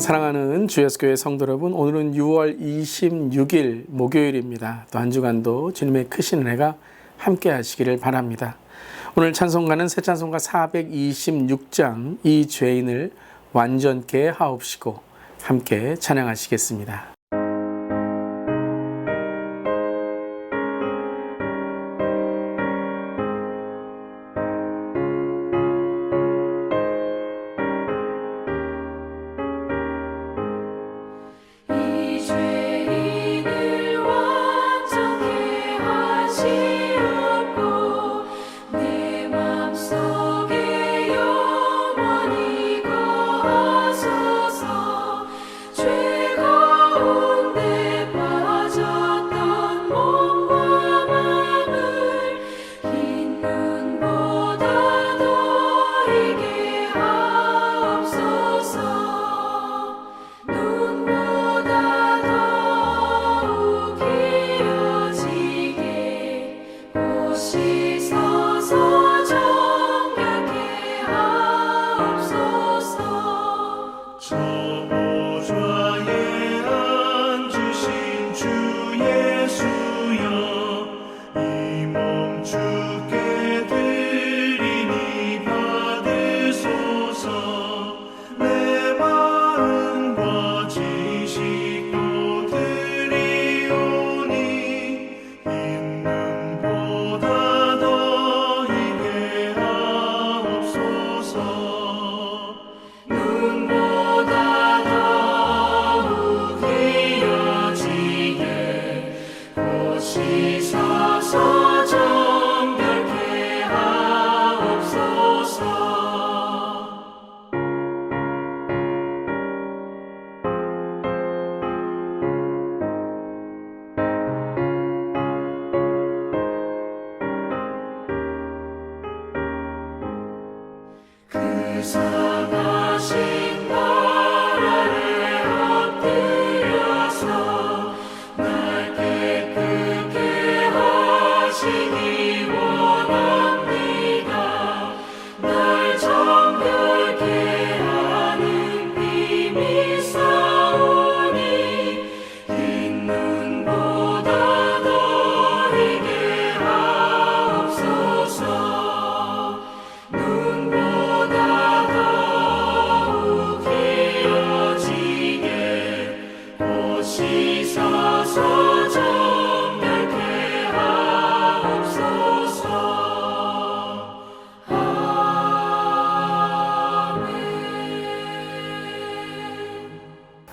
사랑하는 주 예수교회 성도 여러분, 오늘은 6월 26일 목요일입니다. 또 한 주간도 주님의 크신 은혜가 함께 하시기를 바랍니다. 오늘 찬송가는 새 찬송가 426장 이 죄인을 완전케 하옵시고 함께 찬양하시겠습니다.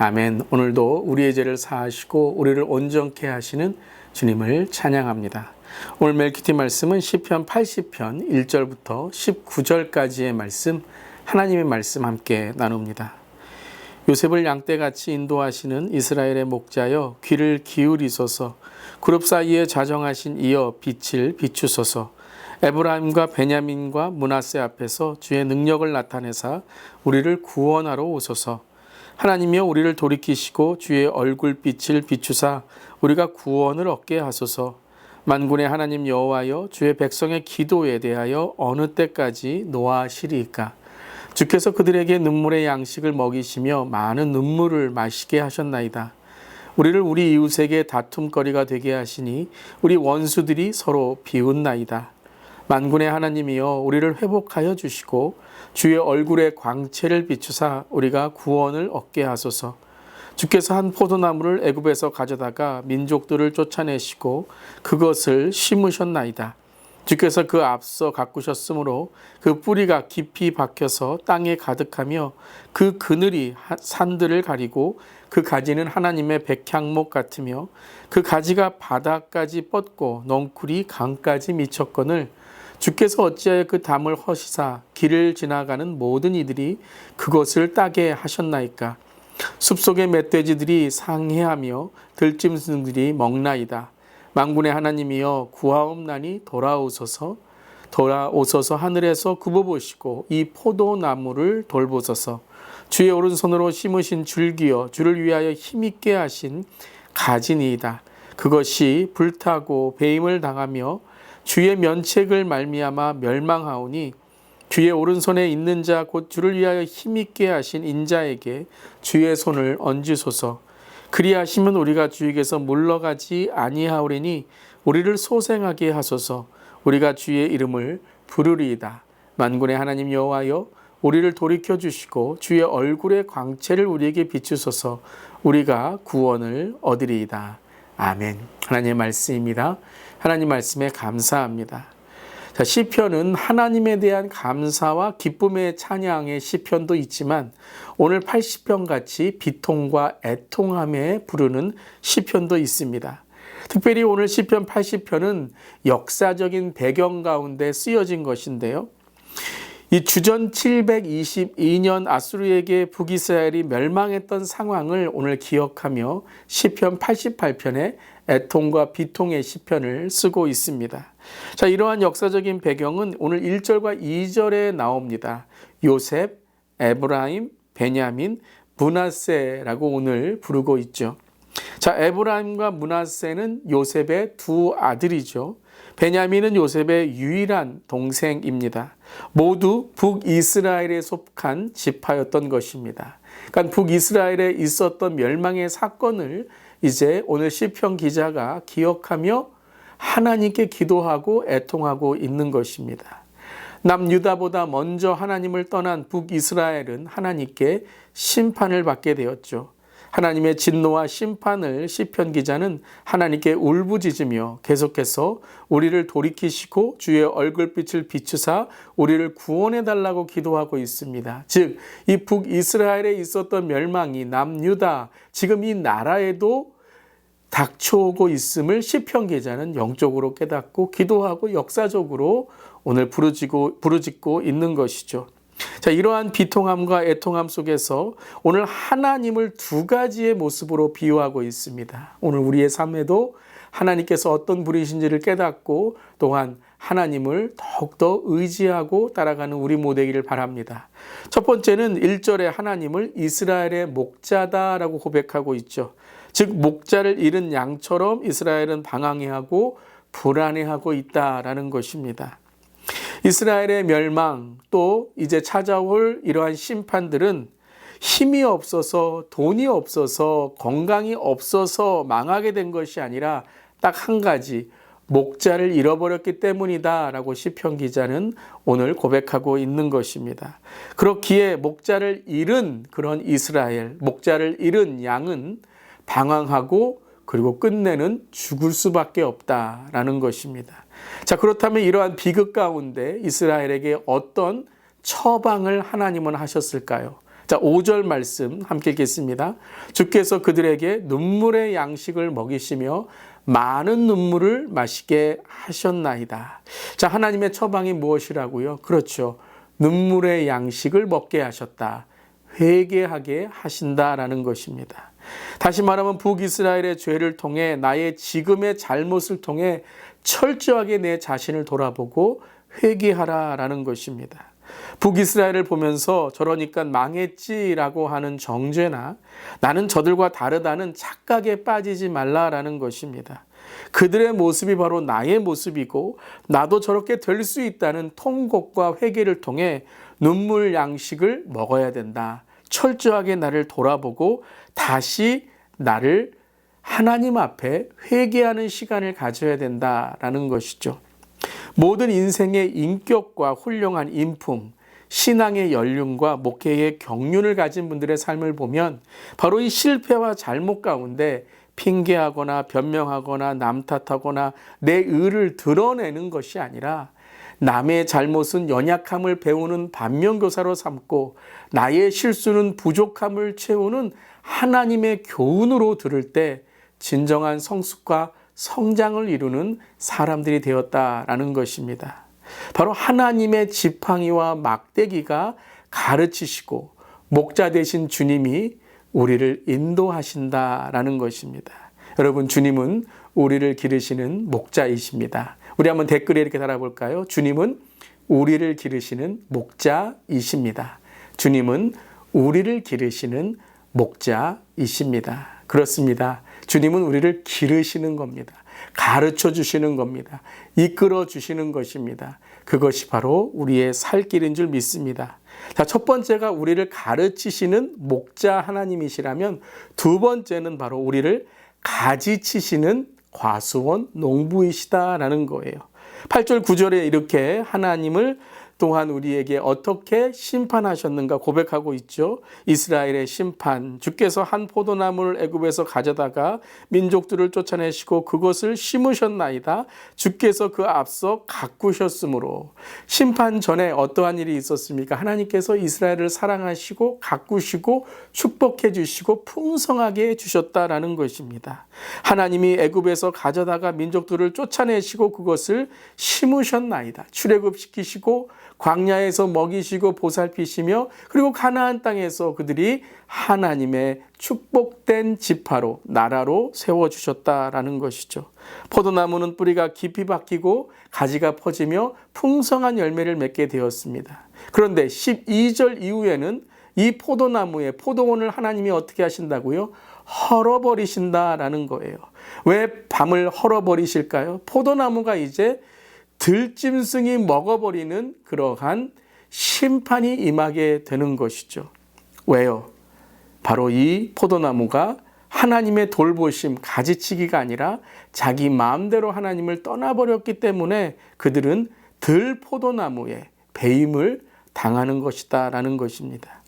아멘. 오늘도 우리의 죄를 사하시고 우리를 온전케 하시는 주님을 찬양합니다. 오늘 멜키티 말씀은 시편 80편 1절부터 19절까지의 말씀, 하나님의 말씀 함께 나눕니다. 요셉을 양떼같이 인도하시는 이스라엘의 목자여 귀를 기울이소서. 그룹 사이에 좌정하신 이여 빛을 비추소서. 에브라임과 베냐민과 므낫세 앞에서 주의 능력을 나타내사 우리를 구원하러 오소서. 하나님이여 우리를 돌이키시고 주의 얼굴빛을 비추사 우리가 구원을 얻게 하소서. 만군의 하나님 여호와여 주의 백성의 기도에 대하여 어느 때까지 노하시리이까. 주께서 그들에게 눈물의 양식을 먹이시며 많은 눈물을 마시게 하셨나이다. 우리를 우리 이웃에게 다툼거리가 되게 하시니 우리 원수들이 서로 비웃나이다. 만군의 하나님이여 우리를 회복하여 주시고 주의 얼굴의 광채를 비추사 우리가 구원을 얻게 하소서. 주께서 한 포도나무를 애굽에서 가져다가 민족들을 쫓아내시고 그것을 심으셨나이다. 주께서 그 앞서 가꾸셨으므로 그 뿌리가 깊이 박혀서 땅에 가득하며 그 그늘이 산들을 가리고 그 가지는 하나님의 백향목 같으며 그 가지가 바다까지 뻗고 넝쿨이 강까지 미쳤거늘 주께서 어찌하여 그 담을 허시사 길을 지나가는 모든 이들이 그것을 따게 하셨나이까. 숲속의 멧돼지들이 상해하며 들짐승들이 먹나이다. 만군의 하나님이여 구하옵나니 돌아오소서 하늘에서 굽어보시고 이 포도나무를 돌보소서. 주의 오른손으로 심으신 줄기여 주를 위하여 힘있게 하신 가지니이다. 그것이 불타고 배임을 당하며 주의 면책을 말미암아 멸망하오니 주의 오른손에 있는 자 곧 주를 위하여 힘있게 하신 인자에게 주의 손을 얹으소서. 그리하시면 우리가 주에게서 물러가지 아니하오리니 우리를 소생하게 하소서. 우리가 주의 이름을 부르리이다. 만군의 하나님 여호와여, 우리를 돌이켜 주시고 주의 얼굴의 광채를 우리에게 비추소서. 우리가 구원을 얻으리이다. 아멘. 하나님의 말씀입니다. 하나님 말씀에 감사합니다. 자, 시편은 하나님에 대한 감사와 기쁨의 찬양의 시편도 있지만 오늘 80편 같이 비통과 애통함에 부르는 시편도 있습니다. 특별히 오늘 시편 80편은 역사적인 배경 가운데 쓰여진 것인데요. 이 주전 722년 아수르에게 북이스라엘이 멸망했던 상황을 오늘 기억하며 시편 88편에 애통과 비통의 시편을 쓰고 있습니다. 자, 이러한 역사적인 배경은 오늘 1절과 2절에 나옵니다. 요셉, 에브라임, 베냐민, 므낫세라고 오늘 부르고 있죠. 자, 에브라임과 므낫세는 요셉의 두 아들이죠. 베냐민은 요셉의 유일한 동생입니다. 모두 북이스라엘에 속한 지파였던 것입니다. 그러니까 북이스라엘에 있었던 멸망의 사건을 이제 오늘 시편 기자가 기억하며 하나님께 기도하고 애통하고 있는 것입니다. 남유다보다 먼저 하나님을 떠난 북이스라엘은 하나님께 심판을 받게 되었죠. 하나님의 진노와 심판을 시편 기자는 하나님께 울부짖으며 계속해서 우리를 돌이키시고 주의 얼굴빛을 비추사 우리를 구원해 달라고 기도하고 있습니다. 즉, 이 북이스라엘에 있었던 멸망이 남유다, 지금 이 나라에도 닥쳐오고 있음을 시편 기자는 영적으로 깨닫고 기도하고 역사적으로 오늘 부르짖고 있는 것이죠. 자, 이러한 비통함과 애통함 속에서 오늘 하나님을 두 가지의 모습으로 비유하고 있습니다. 오늘 우리의 삶에도 하나님께서 어떤 분이신지를 깨닫고 또한 하나님을 더욱더 의지하고 따라가는 우리 모두이기를 바랍니다. 첫 번째는 1절에 하나님을 이스라엘의 목자다라고 고백하고 있죠. 즉, 목자를 잃은 양처럼 이스라엘은 방황해하고 불안해하고 있다라는 것입니다. 이스라엘의 멸망, 또 이제 찾아올 이러한 심판들은 힘이 없어서, 돈이 없어서, 건강이 없어서 망하게 된 것이 아니라 딱 한 가지, 목자를 잃어버렸기 때문이다 라고 시편 기자는 오늘 고백하고 있는 것입니다. 그렇기에 목자를 잃은 그런 이스라엘, 목자를 잃은 양은 방황하고 그리고 끝내는 죽을 수밖에 없다라는 것입니다. 자, 그렇다면 이러한 비극 가운데 이스라엘에게 어떤 처방을 하나님은 하셨을까요? 자, 5절 말씀 함께 읽겠습니다. 주께서 그들에게 눈물의 양식을 먹이시며 많은 눈물을 마시게 하셨나이다. 자, 하나님의 처방이 무엇이라고요? 그렇죠. 눈물의 양식을 먹게 하셨다. 회개하게 하신다라는 것입니다. 다시 말하면 북이스라엘의 죄를 통해 나의 지금의 잘못을 통해 철저하게 내 자신을 돌아보고 회개하라라는 것입니다. 북이스라엘을 보면서 저러니까 망했지라고 하는 정죄나 나는 저들과 다르다는 착각에 빠지지 말라라는 것입니다. 그들의 모습이 바로 나의 모습이고 나도 저렇게 될 수 있다는 통곡과 회개를 통해 눈물 양식을 먹어야 된다. 철저하게 나를 돌아보고 다시 나를 하나님 앞에 회개하는 시간을 가져야 된다라는 것이죠. 모든 인생의 인격과 훌륭한 인품, 신앙의 연륜과 목회의 경륜을 가진 분들의 삶을 보면 바로 이 실패와 잘못 가운데 핑계하거나 변명하거나 남 탓하거나 내 의를 드러내는 것이 아니라 남의 잘못은 연약함을 배우는 반면교사로 삼고 나의 실수는 부족함을 채우는 하나님의 교훈으로 들을 때 진정한 성숙과 성장을 이루는 사람들이 되었다라는 것입니다. 바로 하나님의 지팡이와 막대기가 가르치시고 목자 되신 주님이 우리를 인도하신다라는 것입니다. 여러분, 주님은 우리를 기르시는 목자이십니다. 우리 한번 댓글에 이렇게 달아볼까요? 주님은 우리를 기르시는 목자이십니다. 주님은 우리를 기르시는 목자이십니다. 그렇습니다. 주님은 우리를 기르시는 겁니다. 가르쳐 주시는 겁니다. 이끌어 주시는 것입니다. 그것이 바로 우리의 살 길인 줄 믿습니다. 자, 첫 번째가 우리를 가르치시는 목자 하나님이시라면 두 번째는 바로 우리를 가지치시는 과수원 농부이시다라는 거예요. 8절 9절에 이렇게 하나님을 또한 우리에게 어떻게 심판하셨는가 고백하고 있죠. 이스라엘의 심판, 주께서 한 포도나무를 애굽에서 가져다가 민족들을 쫓아내시고 그것을 심으셨나이다. 주께서 그 앞서 가꾸셨으므로. 심판 전에 어떠한 일이 있었습니까? 하나님께서 이스라엘을 사랑하시고 가꾸시고 축복해 주시고 풍성하게 해주셨다라는 것입니다. 하나님이 애굽에서 가져다가 민족들을 쫓아내시고 그것을 심으셨나이다. 출애굽시키시고 광야에서 먹이시고 보살피시며 그리고 가나안 땅에서 그들이 하나님의 축복된 지파로 나라로 세워주셨다라는 것이죠. 포도나무는 뿌리가 깊이 박히고 가지가 퍼지며 풍성한 열매를 맺게 되었습니다. 그런데 12절 이후에는 이 포도나무의 포도원을 하나님이 어떻게 하신다고요? 헐어버리신다라는 거예요. 왜 밤을 헐어버리실까요? 포도나무가 이제 들짐승이 먹어버리는 그러한 심판이 임하게 되는 것이죠. 왜요? 바로 이 포도나무가 하나님의 돌보심, 가지치기가 아니라 자기 마음대로 하나님을 떠나버렸기 때문에 그들은 들포도나무에 배임을 당하는 것이다 라는 것입니다.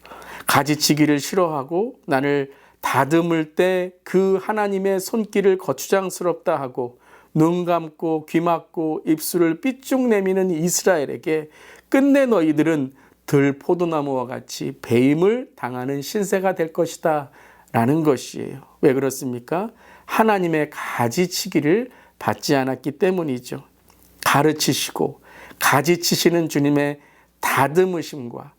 가지치기를 싫어하고 나를 다듬을 때 그 하나님의 손길을 거추장스럽다 하고 눈 감고 귀 막고 입술을 삐쭉 내미는 이스라엘에게 끝내 너희들은 들포도나무와 같이 배임을 당하는 신세가 될 것이다 라는 것이에요. 왜 그렇습니까? 하나님의 가지치기를 받지 않았기 때문이죠. 가르치시고 가지치시는 주님의 다듬으심과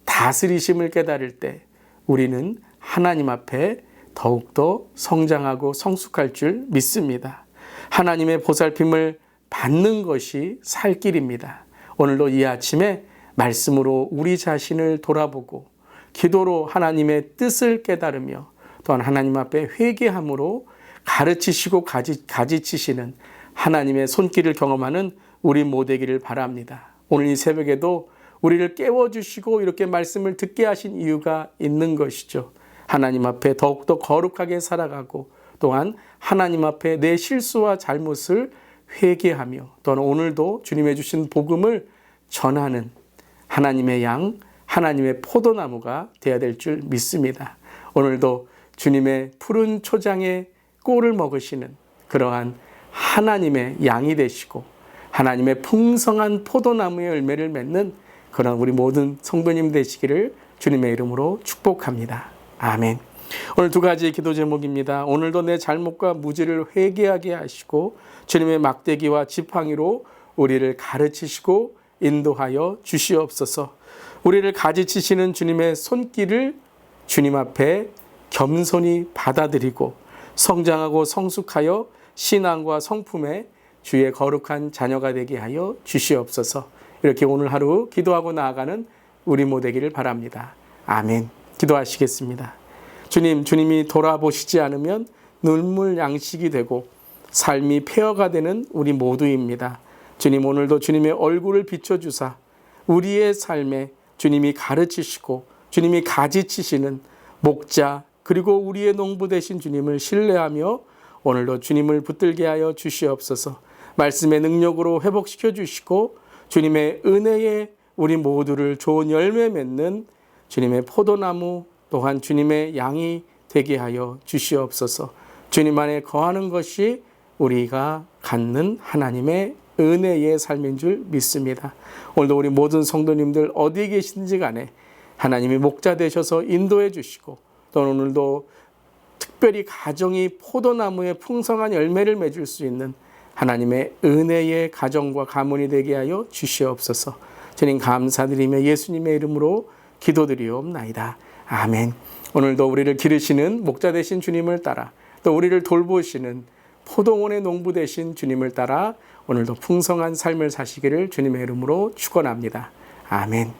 다스리심을 깨달을 때 우리는 하나님 앞에 더욱더 성장하고 성숙할 줄 믿습니다. 하나님의 보살핌을 받는 것이 살 길입니다. 오늘도 이 아침에 말씀으로 우리 자신을 돌아보고 기도로 하나님의 뜻을 깨달으며 또한 하나님 앞에 회개함으로 가르치시고 가지치시는 하나님의 손길을 경험하는 우리 모두기를 바랍니다. 오늘 이 새벽에도 우리를 깨워주시고 이렇게 말씀을 듣게 하신 이유가 있는 것이죠. 하나님 앞에 더욱더 거룩하게 살아가고 또한 하나님 앞에 내 실수와 잘못을 회개하며 또한 오늘도 주님의 주신 복음을 전하는 하나님의 양, 하나님의 포도나무가 되어야 될 줄 믿습니다. 오늘도 주님의 푸른 초장에 꿀을 먹으시는 그러한 하나님의 양이 되시고 하나님의 풍성한 포도나무의 열매를 맺는 그런 우리 모든 성도님 되시기를 주님의 이름으로 축복합니다. 아멘. 오늘 두 가지 기도 제목입니다. 오늘도 내 잘못과 무지를 회개하게 하시고 주님의 막대기와 지팡이로 우리를 가르치시고 인도하여 주시옵소서. 우리를 가지치시는 주님의 손길을 주님 앞에 겸손히 받아들이고 성장하고 성숙하여 신앙과 성품에 주의 거룩한 자녀가 되게 하여 주시옵소서. 이렇게 오늘 하루 기도하고 나아가는 우리 모두 되기를 바랍니다. 아멘. 기도하시겠습니다. 주님, 주님이 돌아보시지 않으면 눈물 양식이 되고 삶이 폐허가 되는 우리 모두입니다. 주님, 오늘도 주님의 얼굴을 비춰주사 우리의 삶에 주님이 가르치시고 주님이 가지치시는 목자 그리고 우리의 농부 되신 주님을 신뢰하며 오늘도 주님을 붙들게 하여 주시옵소서. 말씀의 능력으로 회복시켜 주시고 주님의 은혜에 우리 모두를 좋은 열매 맺는 주님의 포도나무 또한 주님의 양이 되게 하여 주시옵소서. 주님 안에 거하는 것이 우리가 갖는 하나님의 은혜의 삶인 줄 믿습니다. 오늘도 우리 모든 성도님들 어디에 계신지 간에 하나님이 목자 되셔서 인도해 주시고 또 오늘도 특별히 가정이 포도나무의 풍성한 열매를 맺을 수 있는 하나님의 은혜의 가정과 가문이 되게 하여 주시옵소서. 주님 감사드리며 예수님의 이름으로 기도드리옵나이다. 아멘. 오늘도 우리를 기르시는 목자 되신 주님을 따라 또 우리를 돌보시는 포도원의 농부 되신 주님을 따라 오늘도 풍성한 삶을 사시기를 주님의 이름으로 축원합니다. 아멘.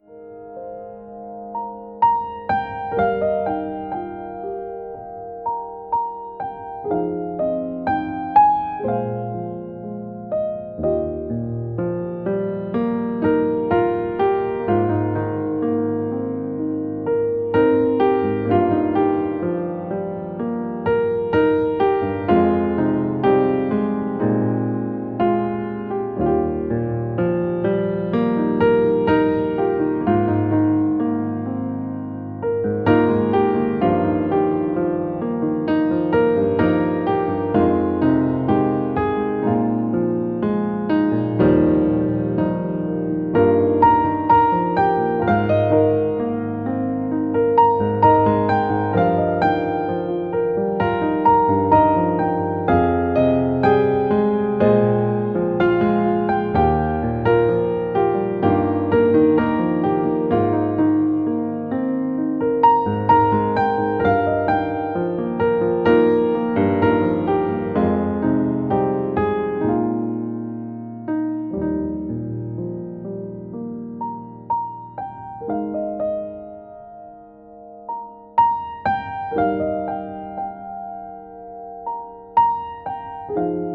주님.